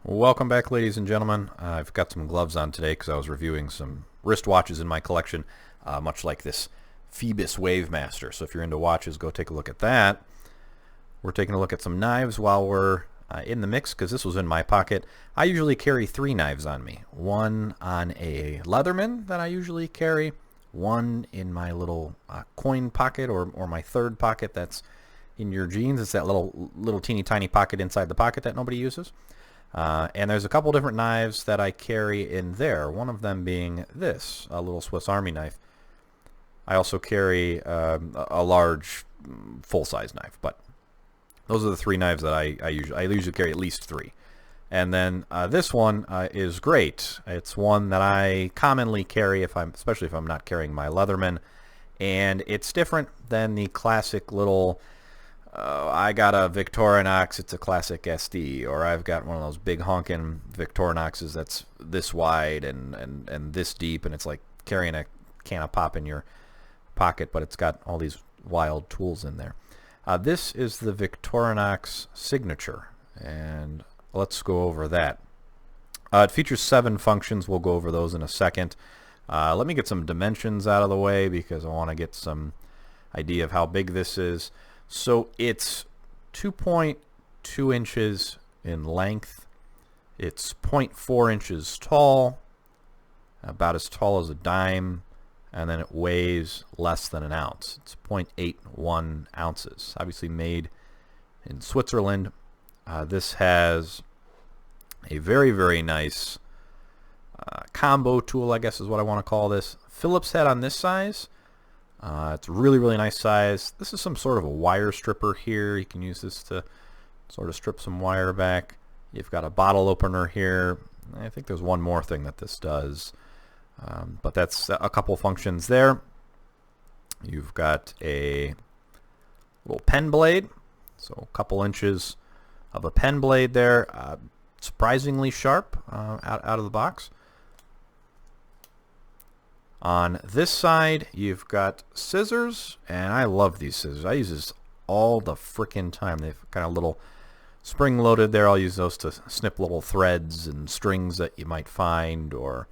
Welcome back, ladies and gentlemen. I've got some gloves on today because I was reviewing some wristwatches in my collection, much like this Phoebus Wavemaster. So if you're into watches, go take a look at that. We're taking a look at some knives while we're in the mix because this was in my pocket. I usually carry 3 knives on me. One on a Leatherman that I usually carry, one in my little coin pocket or my third pocket that's in your jeans. It's that little teeny tiny pocket inside the pocket that nobody uses. And there's a couple different knives that I carry in there, one of them being this, a little Swiss Army knife. I also carry a large full-size knife, but those are the 3 knives that I usually carry at least 3. And then this one is great. It's one that I commonly carry especially if I'm not carrying my Leatherman, and it's different than the classic little I got a Victorinox, it's a classic SD, or I've got one of those big honking Victorinoxes that's this wide and this deep, and it's like carrying a can of pop in your pocket, but it's got all these wild tools in there. This is the Victorinox Signature, and let's go over that. It features 7 functions. We'll go over those in a second. Let me get some dimensions out of the way because I want to get some idea of how big this is. So it's 2.2 inches in length. It's 0.4 inches tall, about as tall as a dime, and then it weighs less than an ounce. It's 0.81 ounces. Obviously made in Switzerland. This has a very, very nice combo tool, I guess is what I want to call this. Phillips head on this size. It's really, really nice size. This is some sort of a wire stripper here. You can use this to sort of strip some wire back. You've got a bottle opener here. I think there's one more thing that this does, but that's a couple functions there. You've got a little pen blade, so a couple inches of a pen blade there. Surprisingly sharp out of the box. On this side, you've got scissors, and I love these scissors. I use this all the frickin' time. They've kind of little spring-loaded there. I'll use those to snip little threads and strings that you might find, or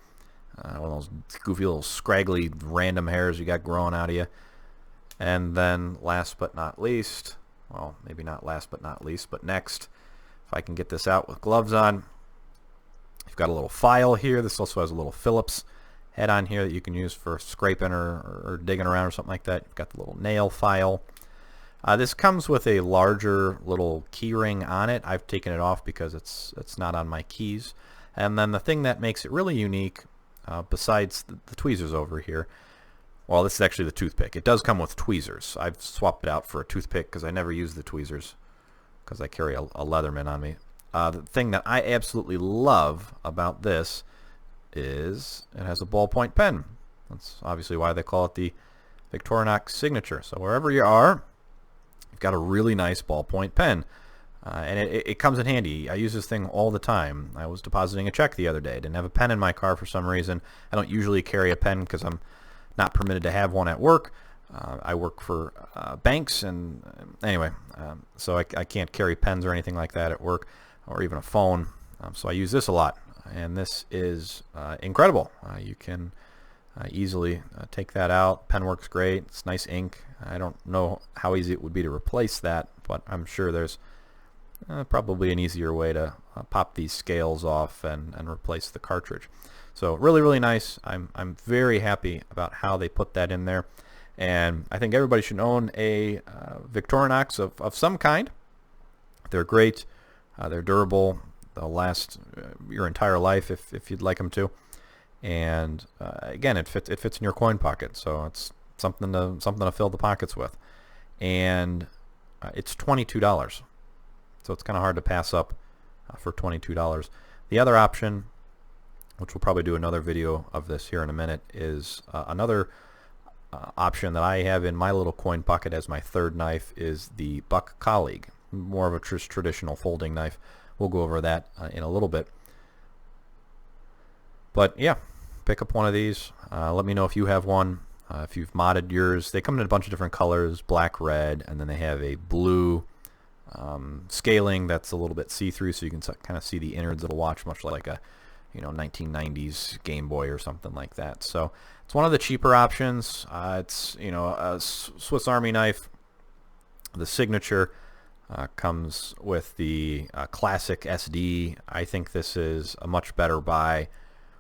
one of those goofy little scraggly random hairs you got growing out of you. And then last but not least, well, maybe not last but not least, but next, if I can get this out with gloves on, you've got a little file here. This also has a little Phillips head on here that you can use for scraping or digging around or something like that. You've got the little nail file. This comes with a larger little key ring on it. I've taken it off because it's not on my keys. And then the thing that makes it really unique, besides the tweezers over here, well, this is actually the toothpick. It does come with tweezers. I've swapped it out for a toothpick because I never use the tweezers because I carry a Leatherman on me. The thing that I absolutely love about this is it has a ballpoint pen. That's obviously why they call it the Victorinox Signature. So wherever you are, you've got a really nice ballpoint pen. And it comes in handy. I use this thing all the time. I was depositing a check the other day. I didn't have a pen in my car for some reason. I don't usually carry a pen because I'm not permitted to have one at work. I work for banks, and anyway, so I can't carry pens or anything like that at work, or even a phone. So I use this a lot. And this is incredible. You can easily take that out. Pen works great. It's nice ink. I don't know how easy it would be to replace that, but I'm sure there's probably an easier way to pop these scales off and replace the cartridge. So really, really nice. I'm very happy about how they put that in there. And I think everybody should own a Victorinox of some kind. They're great. They're durable. They'll last your entire life if you'd like them to, and again, it fits in your coin pocket, so it's something to fill the pockets with, and it's $22, so it's kind of hard to pass up for $22. The other option, which we'll probably do another video of this here in a minute, is another option that I have in my little coin pocket as my third knife is the Buck Colleague, more of a traditional folding knife. We'll go over that in a little bit. But yeah, pick up one of these. Let me know if you have one. If you've modded yours. They come in a bunch of different colors, black, red, and then they have a blue scaling that's a little bit see-through, so you can kind of see the innards of the watch, much like a 1990s Game Boy or something like that. So it's one of the cheaper options. It's a Swiss Army knife. The signature comes with the classic SD. I think this is a much better buy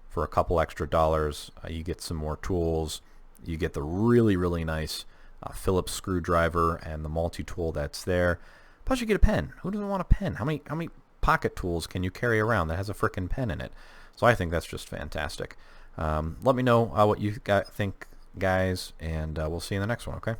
for a couple extra dollars. You get some more tools. You get the really, really nice Phillips screwdriver and the multi-tool that's there. Plus you get a pen. Who doesn't want a pen? How many pocket tools can you carry around that has a frickin' pen in it? So I think that's just fantastic. Let me know what you think, guys, and we'll see you in the next one, okay?